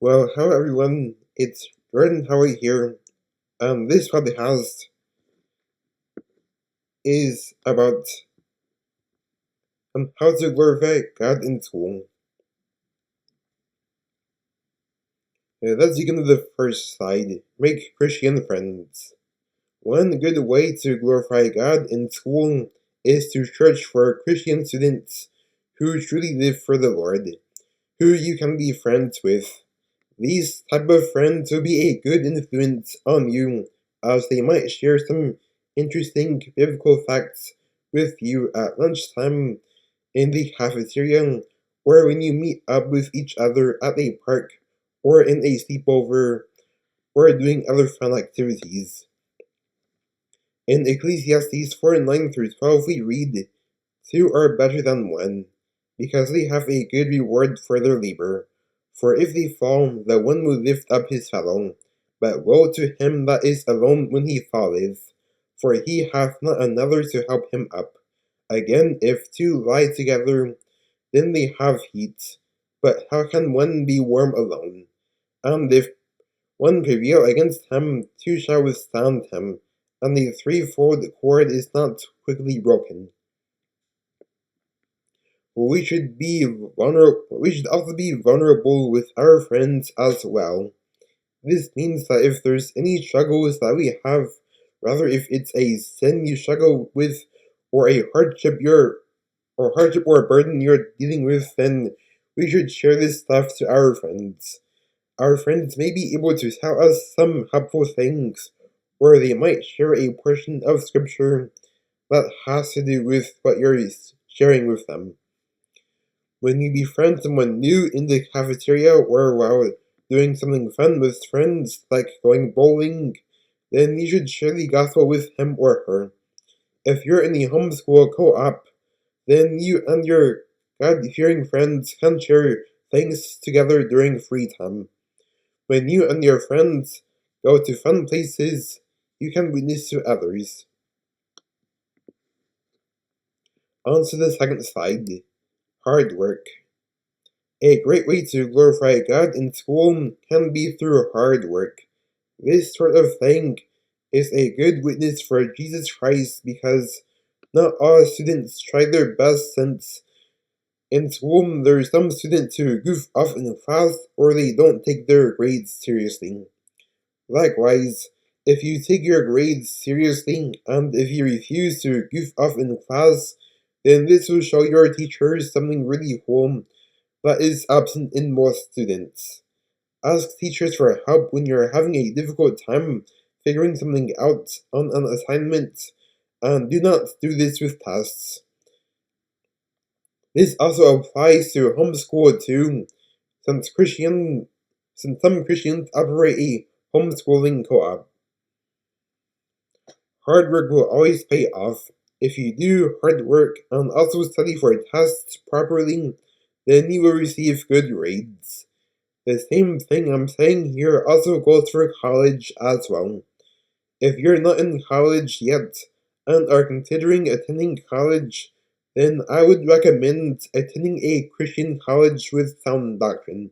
Well, hello everyone, it's Jordan Howie here. This podcast is about how to glorify God in school. Let's begin with the first slide. Make Christian friends. One good way to glorify God in school is to search for Christian students who truly live for the Lord, who you can be friends with. These type of friends will be a good influence on you, as they might share some interesting biblical facts with you at lunchtime, in the cafeteria, or when you meet up with each other at a park, or in a sleepover, or doing other fun activities. In Ecclesiastes 4:9 through 12 we read, "Two are better than one, because they have a good reward for their labor. For if they fall, the one will lift up his fellow. But woe to him that is alone when he falleth, for he hath not another to help him up. Again, if two lie together, then they have heat. But how can one be warm alone? And if one prevail against him, two shall withstand him, and the threefold cord is not quickly broken." We should also be vulnerable with our friends as well. This means that if there's any struggles that we have, rather if it's a sin you struggle with, or a hardship or a burden you're dealing with, then we should share this stuff to our friends. Our friends may be able to tell us some helpful things, or they might share a portion of scripture that has to do with what you're sharing with them. When you befriend someone new in the cafeteria or while doing something fun with friends, like going bowling, then you should share the gospel with him or her. If you're in the homeschool co-op, then you and your God-fearing friends can share things together during free time. When you and your friends go to fun places, you can witness to others. On to the second slide. Hard work. A great way to glorify God in school can be through hard work. This sort of thing is a good witness for Jesus Christ because not all students try their best, since in school there's some students who goof off in class or they don't take their grades seriously. Likewise, if you take your grades seriously and if you refuse to goof off in class, then this will show your teachers something really cool that is absent in most students. Ask teachers for help when you're having a difficult time figuring something out on an assignment, and do not do this with tests. This also applies to homeschool too, since some Christians operate a homeschooling co-op. Hard work will always pay off. If you do hard work and also study for tests properly, then you will receive good grades. The same thing I'm saying here also goes for college as well. If you're not in college yet and are considering attending college, then I would recommend attending a Christian college with sound doctrine.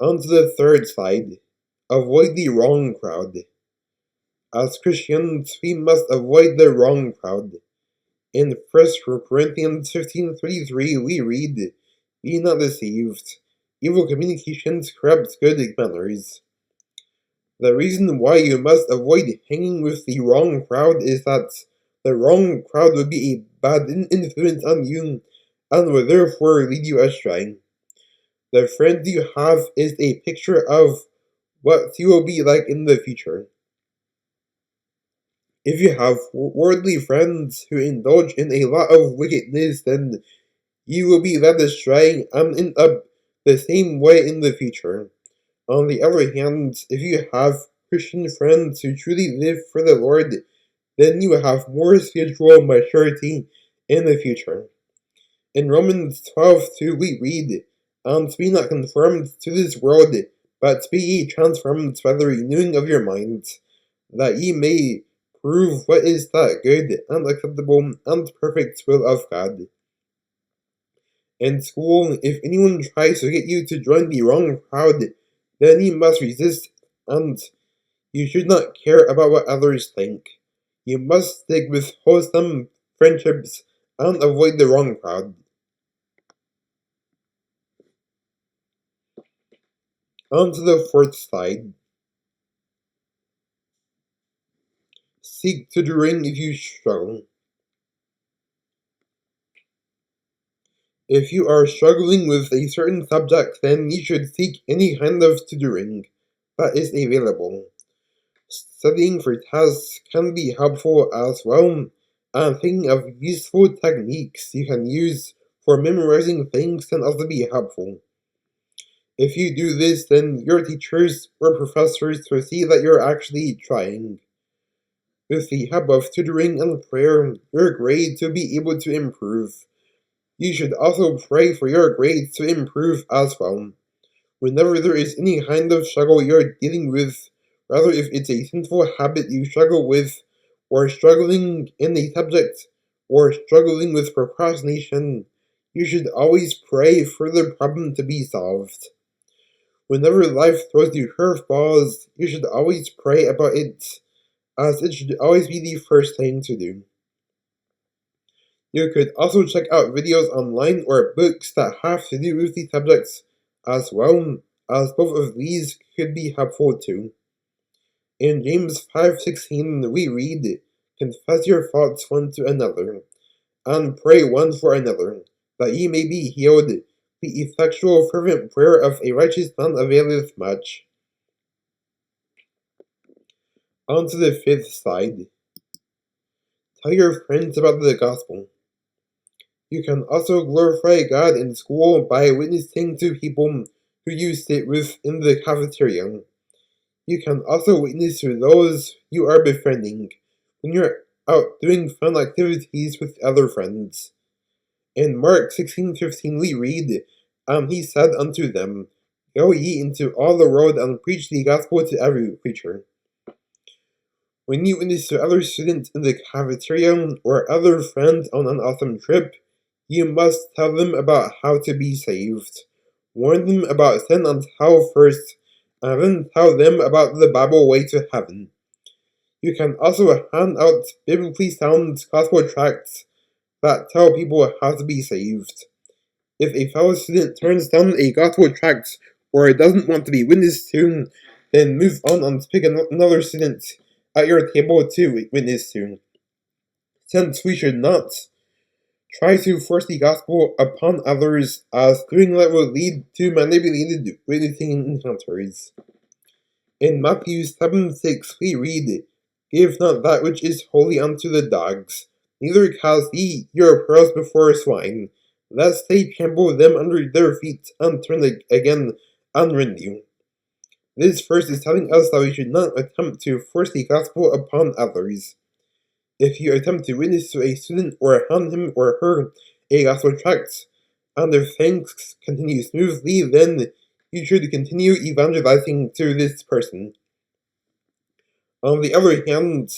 On to the third slide. Avoid the wrong crowd. As Christians, we must avoid the wrong crowd. In 1 Corinthians 15:33 we read, "Be not deceived. Evil communications corrupt good manners." The reason why you must avoid hanging with the wrong crowd is that the wrong crowd will be a bad influence on you and will therefore lead you astray. The friend you have is a picture of what you will be like in the future. If you have worldly friends who indulge in a lot of wickedness, then you will be led astray and end up the same way in the future. On the other hand, if you have Christian friends who truly live for the Lord, then you will have more spiritual maturity in the future. In Romans 12:2 we read, "And be not conformed to this world, but be ye transformed by the renewing of your minds, that ye may prove what is that good and acceptable and perfect will of God." In school, if anyone tries to get you to join the wrong crowd, then you must resist, and you should not care about what others think. You must stick with wholesome friendships and avoid the wrong crowd. On to the fourth slide. Seek tutoring if you struggle. If you are struggling with a certain subject, then you should seek any kind of tutoring that is available. Studying for tests can be helpful as well, and thinking of useful techniques you can use for memorizing things can also be helpful. If you do this, then your teachers or professors will see that you're actually trying. With the help of tutoring and prayer, your grades will be able to improve. You should also pray for your grades to improve as well. Whenever there is any kind of struggle you're dealing with, rather if it's a sinful habit you struggle with, or struggling in a subject, or struggling with procrastination, you should always pray for the problem to be solved. Whenever life throws you curveballs, you should always pray about it, as it should always be the first thing to do. You could also check out videos online or books that have to do with the subjects as well, as both of these could be helpful too. In James 5:16 we read, "Confess your faults one to another, and pray one for another, that ye may be healed. The effectual fervent prayer of a righteous man availeth much." On to the fifth slide. Tell your friends about the gospel. You can also glorify God in school by witnessing to people who you sit with in the cafeteria. You can also witness to those you are befriending when you're out doing fun activities with other friends. In Mark 16:15 we read, "And he said unto them, Go ye into all the world and preach the gospel to every creature." When you witness to other students in the cafeteria or other friends on an awesome trip, you must tell them about how to be saved. Warn them about sin and hell first, and then tell them about the Bible way to heaven. You can also hand out biblically sound gospel tracts that tell people how to be saved. If a fellow student turns down a gospel tract or doesn't want to be witnessed to, then move on and pick another student at your table to witness to. Since we should not try to force the gospel upon others, as doing that will lead to manipulated witnessing encounters. In Matthew 7:6 we read, "Give not that which is holy unto the dogs, neither cast ye your pearls before swine, lest they trample them under their feet, and turn again and rend you." This verse is telling us that we should not attempt to force the gospel upon others. If you attempt to witness to a student or hand him or her a gospel tract, and if things continue smoothly, then you should continue evangelizing to this person. On the other hand,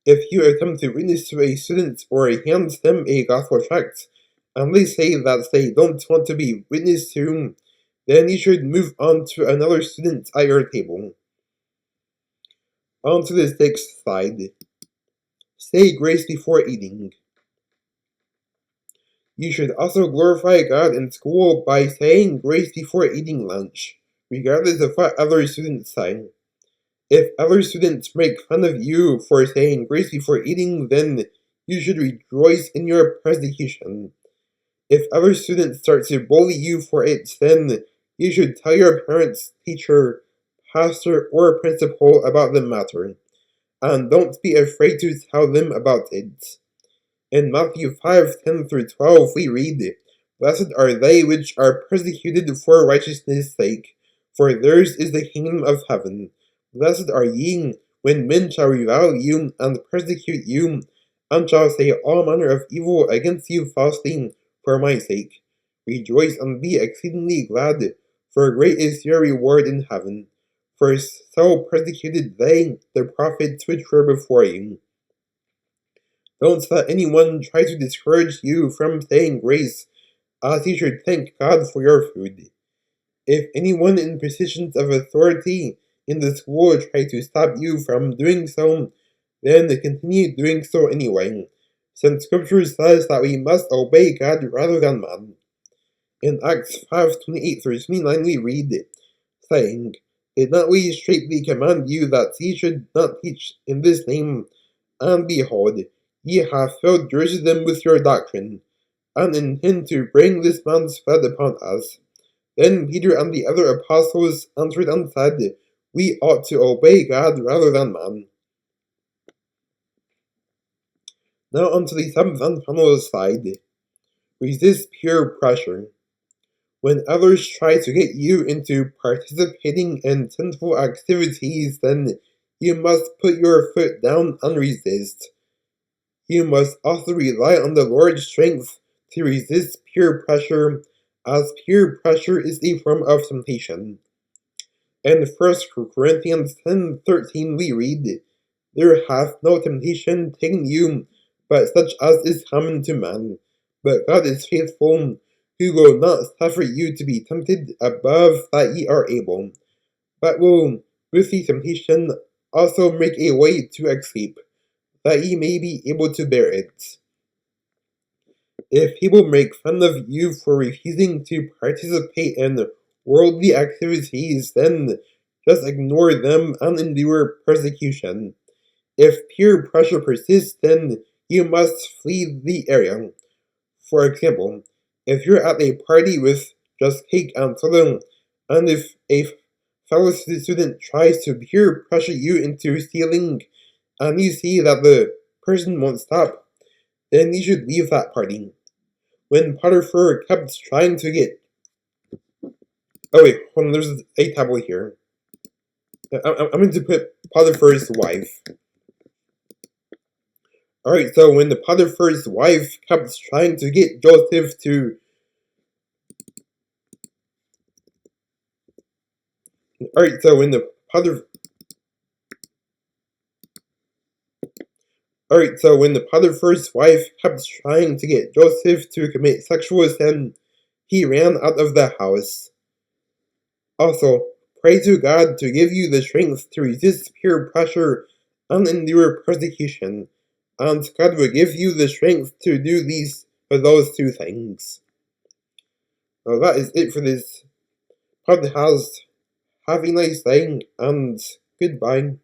if you attempt to witness to a student or hand them a gospel tract, and they say that they don't want to be witnessed to, then you should move on to another student at your table. On to the sixth slide. Say grace before eating. You should also glorify God in school by saying grace before eating lunch, regardless of what other students say. If other students make fun of you for saying grace before eating, then you should rejoice in your persecution. If other students start to bully you for it, then you should tell your parents, teacher, pastor, or principal about the matter, and don't be afraid to tell them about it. In Matthew 5:10-12 we read, "Blessed are they which are persecuted for righteousness' sake, for theirs is the kingdom of heaven. Blessed are ye, when men shall revile you, and persecute you, and shall say all manner of evil against you falsely, for my sake. Rejoice and be exceedingly glad, for great is your reward in heaven. For so persecuted they the prophets which were before you." Don't let anyone try to discourage you from saying grace, as you should thank God for your food. If anyone in positions of authority in the school try to stop you from doing so, then continue doing so anyway, since Scripture says that we must obey God rather than man. In Acts 5:28-29 we read, saying, Did not we straitly command you that ye should not teach in this name? And behold, ye have filled Jerusalem with your doctrine, and intend to bring this man's blood upon us. Then Peter and the other apostles answered and said, We ought to obey God rather than man. Now on to the seventh and final slide. Resist peer pressure. When others try to get you into participating in sinful activities, then you must put your foot down and resist. You must also rely on the Lord's strength to resist peer pressure, as peer pressure is a form of temptation. In 1 Corinthians 10:13 we read, There hath no temptation taken you, but such as is common to man. But God is faithful, who will not suffer you to be tempted above that ye are able, but will with the temptation also make a way to escape, that ye may be able to bear it. If people make fun of you for refusing to participate in worldly activities, then just ignore them and endure persecution. If peer pressure persists, then you must flee the area. For example, if you're at a party with just cake and soda, and if a fellow student tries to peer pressure you into stealing, and you see that the person won't stop, then you should leave that party. When Potiphar kept trying to get... Oh wait, hold on, there's a tablet here. I'm going to put Potiphar's wife. Alright, so when the Potiphar's wife kept trying to get Joseph to... Alright, so when the Potiphar's wife kept trying to get Joseph to commit sexual sin, he ran out of the house. Also, pray to God to give you the strength to resist peer pressure and endure persecution, and God will give you the strength to do those two things. Well, that is it for this podcast. Have a nice day, and goodbye.